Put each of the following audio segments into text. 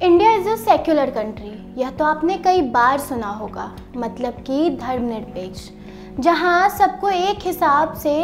India is a secular country, यह तो आपने कई बार सुना होगा, मतलब कि धर्मनिरपेक्ष, जहाँ सबको एक हिसाब से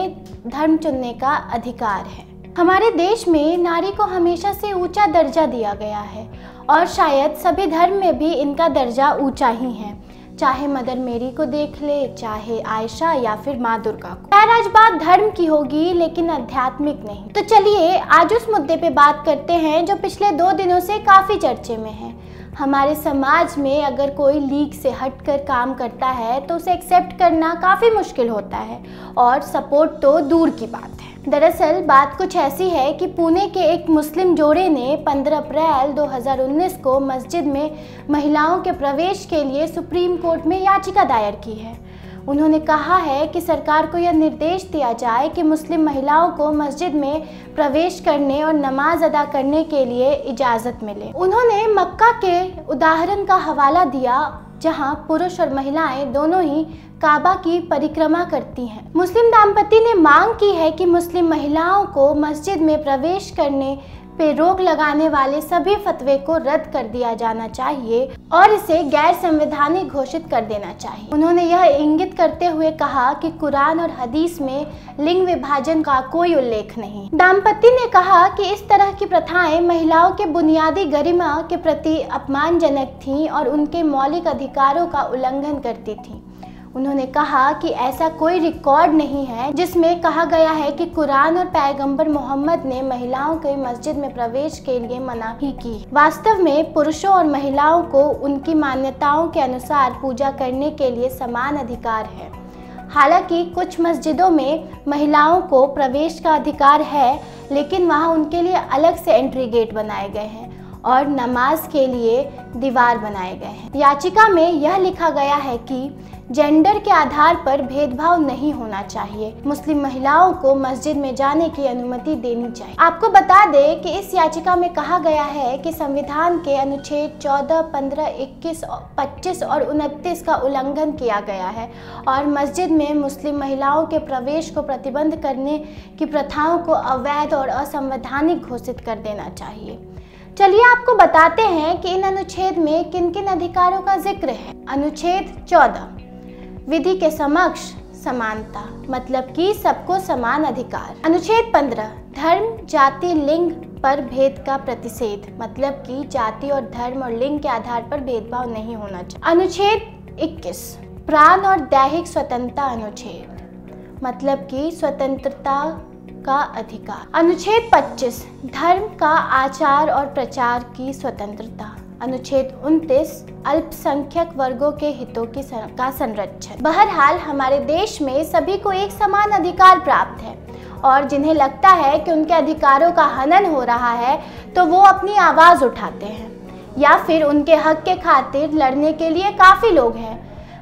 धर्म चुनने का अधिकार है। हमारे देश में नारी को हमेशा से ऊंचा दर्जा दिया गया है और शायद सभी धर्म में भी इनका दर्जा ऊंचा ही है, चाहे मदर मेरी को देख ले, चाहे आयशा या फिर माँ दुर्गा को। खैर, आज बात धर्म की होगी लेकिन आध्यात्मिक नहीं। तो चलिए आज उस मुद्दे पे बात करते हैं जो पिछले 2 दिनों से काफी चर्चे में है। हमारे समाज में अगर कोई लीग से हटकर काम करता है तो उसे एक्सेप्ट करना काफ़ी मुश्किल होता है और सपोर्ट तो दूर की बात है। दरअसल बात कुछ ऐसी है कि पुणे के एक मुस्लिम जोड़े ने 15 अप्रैल 2019 को मस्जिद में महिलाओं के प्रवेश के लिए सुप्रीम कोर्ट में याचिका दायर की है। उन्होंने कहा है कि सरकार को यह निर्देश दिया जाए कि मुस्लिम महिलाओं को मस्जिद में प्रवेश करने और नमाज अदा करने के लिए इजाज़त मिले। उन्होंने मक्का के उदाहरण का हवाला दिया जहां पुरुष और महिलाएं दोनों ही काबा की परिक्रमा करती हैं। मुस्लिम दंपति ने मांग की है कि मुस्लिम महिलाओं को मस्जिद में प्रवेश करने पे रोक लगाने वाले सभी फतवे को रद्द कर दिया जाना चाहिए और इसे गैर संवैधानिक घोषित कर देना चाहिए। उन्होंने यह इंगित करते हुए कहा कि कुरान और हदीस में लिंग विभाजन का कोई उल्लेख नहीं। दंपति ने कहा कि इस तरह की प्रथाएं महिलाओं के बुनियादी गरिमा के प्रति अपमानजनक थीं और उनके मौलिक अधिकारों का उल्लंघन करती थीं। उन्होंने कहा कि ऐसा कोई रिकॉर्ड नहीं है जिसमें कहा गया है कि कुरान और पैगंबर मोहम्मद ने महिलाओं के मस्जिद में प्रवेश के लिए मनाही की। वास्तव में पुरुषों और महिलाओं को उनकी मान्यताओं के अनुसार पूजा करने के लिए समान अधिकार है। हालांकि कुछ मस्जिदों में महिलाओं को प्रवेश का अधिकार है, लेकिन वहां उनके लिए अलग से एंट्री गेट बनाए गए हैं और नमाज के लिए दीवार बनाए गए हैं। याचिका में यह लिखा गया है कि जेंडर के आधार पर भेदभाव नहीं होना चाहिए। मुस्लिम महिलाओं को मस्जिद में जाने की अनुमति देनी चाहिए। आपको बता दें कि इस याचिका में कहा गया है कि संविधान के अनुच्छेद 14, 15, 21, 25 और 29 का उल्लंघन किया गया है और मस्जिद में मुस्लिम महिलाओं के प्रवेश को प्रतिबंध करने की प्रथाओं को अवैध और असंवैधानिक घोषित कर देना चाहिए। चलिए आपको बताते हैं कि इन अनुच्छेद में किन किन अधिकारों का जिक्र है। अनुच्छेद 14, विधि के समक्ष समानता, मतलब कि सबको समान अधिकार। अनुच्छेद 15, धर्म, जाति, लिंग पर भेद का प्रतिषेध, मतलब कि जाति और धर्म और लिंग के आधार पर भेदभाव नहीं होना चाहिए। अनुच्छेद 21, प्राण और दैहिक स्वतंत्रता अनुच्छेद, मतलब कि स्वतंत्रता का अधिकार। अनुच्छेद 25, धर्म का आचार और प्रचार की स्वतंत्रता। अनुच्छेद 29, अल्पसंख्यक वर्गों के हितों का संरक्षण। बहरहाल हमारे देश में सभी को एक समान अधिकार प्राप्त है और जिन्हें लगता है कि उनके अधिकारों का हनन हो रहा है तो वो अपनी आवाज़ उठाते हैं या फिर उनके हक के खातिर लड़ने के लिए काफ़ी लोग हैं।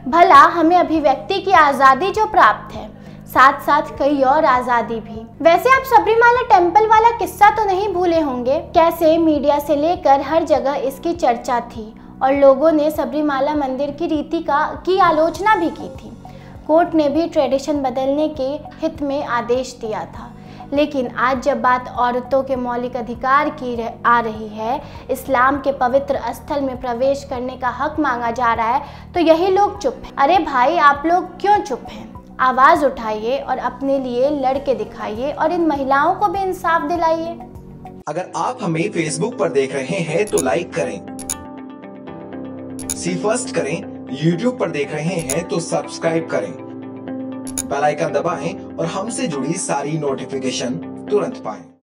भला हमें अभिव्यक्ति की आज़ादी जो प्राप्त है, साथ साथ कई और आज़ादी भी। वैसे आप सबरीमाला टेम्पल वाला किस्सा तो नहीं भूले होंगे, कैसे मीडिया से लेकर हर जगह इसकी चर्चा थी और लोगों ने सबरीमाला मंदिर की रीति की आलोचना भी की थी। कोर्ट ने भी ट्रेडिशन बदलने के हित में आदेश दिया था। लेकिन आज जब बात औरतों के मौलिक अधिकार की आ रही है, इस्लाम के पवित्र स्थल में प्रवेश करने का हक मांगा जा रहा है, तो यही लोग चुप हैं। अरे भाई, आप लोग क्यों चुप हैं? आवाज़ उठाइए और अपने लिए लड़के दिखाइए और इन महिलाओं को भी इंसाफ दिलाइए। अगर आप हमें फेसबुक पर देख रहे हैं तो लाइक करें, सी फर्स्ट करें, यूट्यूब पर देख रहे हैं तो सब्सक्राइब करें, बेल आइकन दबाएं और हमसे जुड़ी सारी नोटिफिकेशन तुरंत पाएं।